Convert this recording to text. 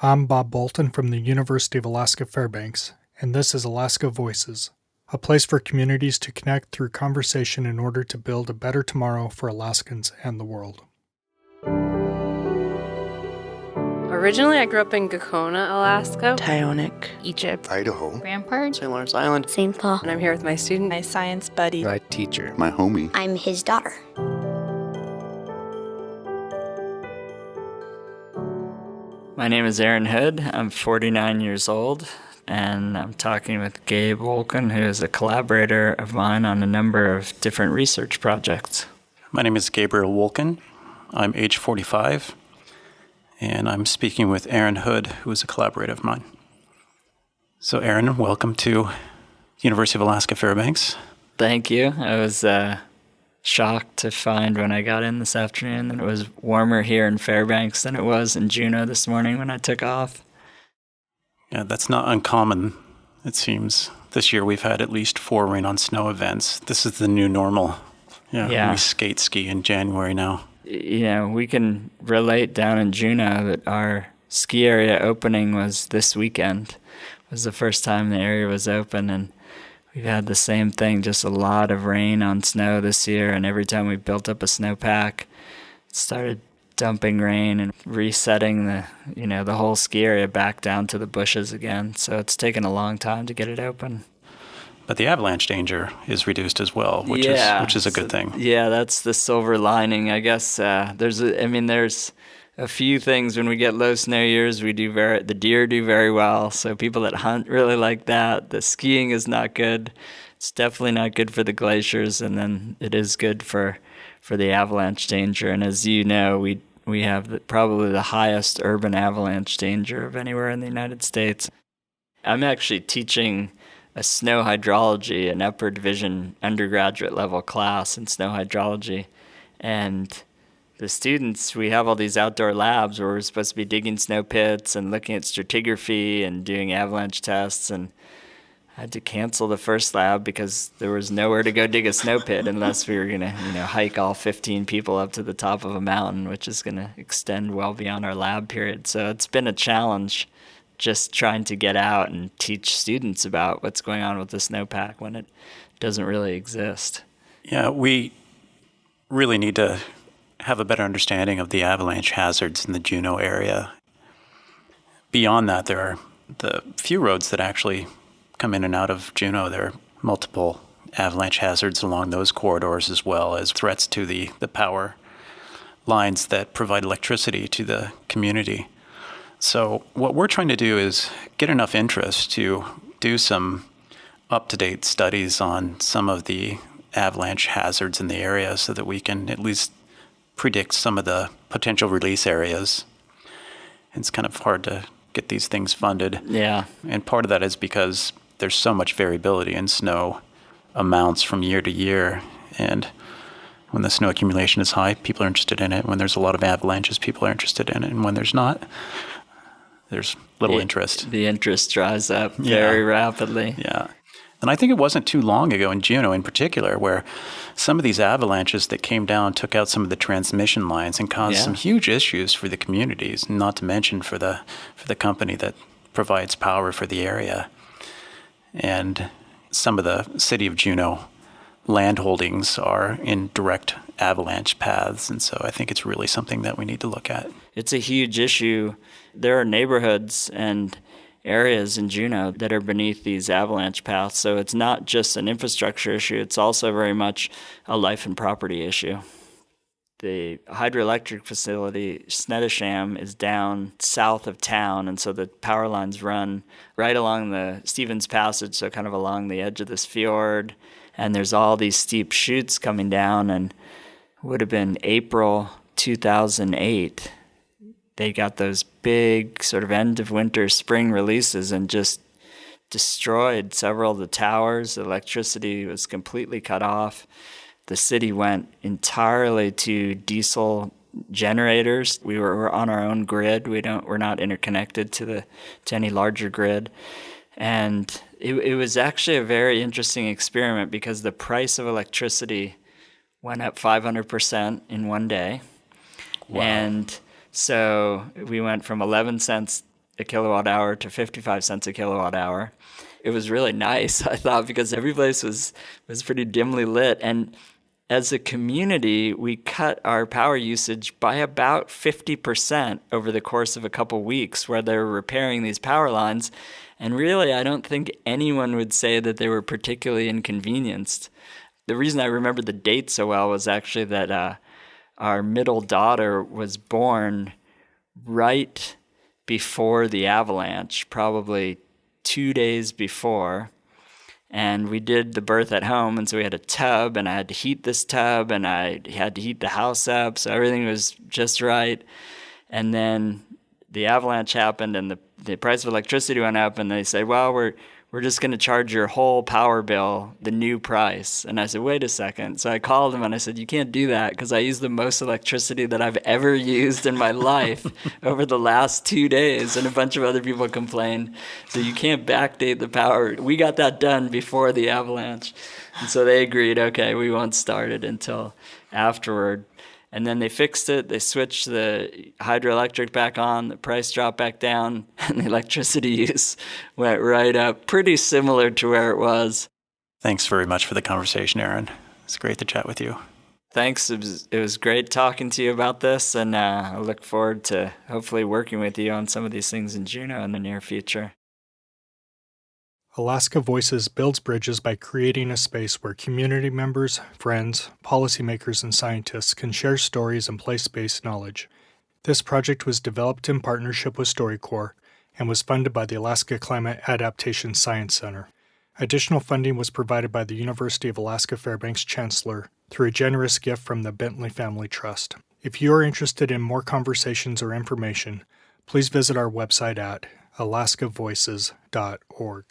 I'm Bob Bolton from the University of Alaska Fairbanks, and this is Alaska Voices, a place for communities to connect through conversation in order to build a better tomorrow for Alaskans and the world. Originally, I grew up in Gakona, Alaska, Tyonek, Egypt, Idaho, Rampart, St. Lawrence Island, St. Paul, and I'm here with my student, my science buddy, my teacher, my homie. I'm his daughter. My name is Eran Hood. I'm 49 years old, and I'm talking with Gabriel Wolken, who is a collaborator of mine on a number of different research projects. My name is Gabriel Wolken. I'm age 45, and I'm speaking with Eran Hood, who is a collaborator of mine. So, Eran, welcome to University of Alaska Fairbanks. Thank you. I was shocked to find when I got in this afternoon that it was warmer here in Fairbanks than it was in Juneau this morning when I took off. Yeah, that's not uncommon, it seems. This year we've had at least 4 rain on snow events. This is the new normal. Yeah. We ski in January now. You know, we can relate down in Juneau that our ski area opening was this weekend. It was the first time the area was open, and we've had the same thing, just a lot of rain on snow this year, and every time we built up a snowpack, it started dumping rain and resetting the whole ski area back down to the bushes again. So it's taken a long time to get it open. But the avalanche danger is reduced as well, which is a good thing. Yeah, that's the silver lining, I guess. There's a few things when we get low snow years. The deer do very well. So people that hunt really like that. The skiing is not good. It's definitely not good for the glaciers, and then it is good for the avalanche danger. And as you know, we have probably the highest urban avalanche danger of anywhere in the United States. I'm actually teaching a snow hydrology, an upper division undergraduate level class in snow hydrology. And the students, we have all these outdoor labs where we're supposed to be digging snow pits and looking at stratigraphy and doing avalanche tests. And I had to cancel the first lab because there was nowhere to go dig a snow pit unless we were going to, hike all 15 people up to the top of a mountain, which is going to extend well beyond our lab period. So it's been a challenge just trying to get out and teach students about what's going on with the snowpack when it doesn't really exist. Yeah, we really need to have a better understanding of the avalanche hazards in the Juneau area. Beyond that, there are the few roads that actually come in and out of Juneau. There are multiple avalanche hazards along those corridors, as well as threats to the power lines that provide electricity to the community. So what we're trying to do is get enough interest to do some up-to-date studies on some of the avalanche hazards in the area so that we can at least predict some of the potential release areas. It's kind of hard to get these things funded. Yeah. And part of that is because there's so much variability in snow amounts from year to year. And when the snow accumulation is high, people are interested in it. When there's a lot of avalanches, people are interested in it. And when there's not, there's little interest. The interest dries up very rapidly. Yeah. And I think it wasn't too long ago in Juneau in particular where some of these avalanches that came down took out some of the transmission lines and caused some huge issues for the communities, not to mention for the company that provides power for the area. And some of the city of Juneau land holdings are in direct avalanche paths, and so I think it's really something that we need to look at. It's a huge issue. There are neighborhoods and areas in Juneau that are beneath these avalanche paths, so it's not just an infrastructure issue, it's also very much a life and property issue. The hydroelectric facility, Snettisham, is down south of town, and so the power lines run right along the Stevens Passage, so kind of along the edge of this fjord, and there's all these steep chutes coming down, and it would have been April 2008. They got those big sort of end of winter, spring releases and just destroyed several of the towers. The electricity was completely cut off. The city went entirely to diesel generators. We're on our own grid. We're not interconnected to any larger grid. And it was actually a very interesting experiment because the price of electricity went up 500% in one day. Wow. And so we went from 11 cents a kilowatt hour to 55 cents a kilowatt hour. It was really nice, I thought, because every place was pretty dimly lit. And as a community, we cut our power usage by about 50% over the course of a couple weeks where they were repairing these power lines. And really, I don't think anyone would say that they were particularly inconvenienced. The reason I remember the date so well was actually that our middle daughter was born right before the avalanche, probably 2 days before. And we did the birth at home, and so we had a tub, and I had to heat this tub, and I had to heat the house up, so everything was just right. And then the avalanche happened, and the price of electricity went up, and they said, well, we're just going to charge your whole power bill the new price. And I said, wait a second. So I called them and I said, you can't do that because I used the most electricity that I've ever used in my life over the last 2 days. And a bunch of other people complained. So you can't backdate the power. We got that done before the avalanche. And so they agreed, okay, we won't start it until afterward. And then they fixed it. They switched the hydroelectric back on. The price dropped back down. And the electricity use went right up, pretty similar to where it was. Thanks very much for the conversation, Eran. It's great to chat with you. Thanks. It was great talking to you about this. And I look forward to hopefully working with you on some of these things in Juneau in the near future. Alaska Voices builds bridges by creating a space where community members, friends, policymakers, and scientists can share stories and place-based knowledge. This project was developed in partnership with StoryCorps and was funded by the Alaska Climate Adaptation Science Center. Additional funding was provided by the University of Alaska Fairbanks Chancellor through a generous gift from the Bentley Family Trust. If you are interested in more conversations or information, please visit our website at alaskavoices.org.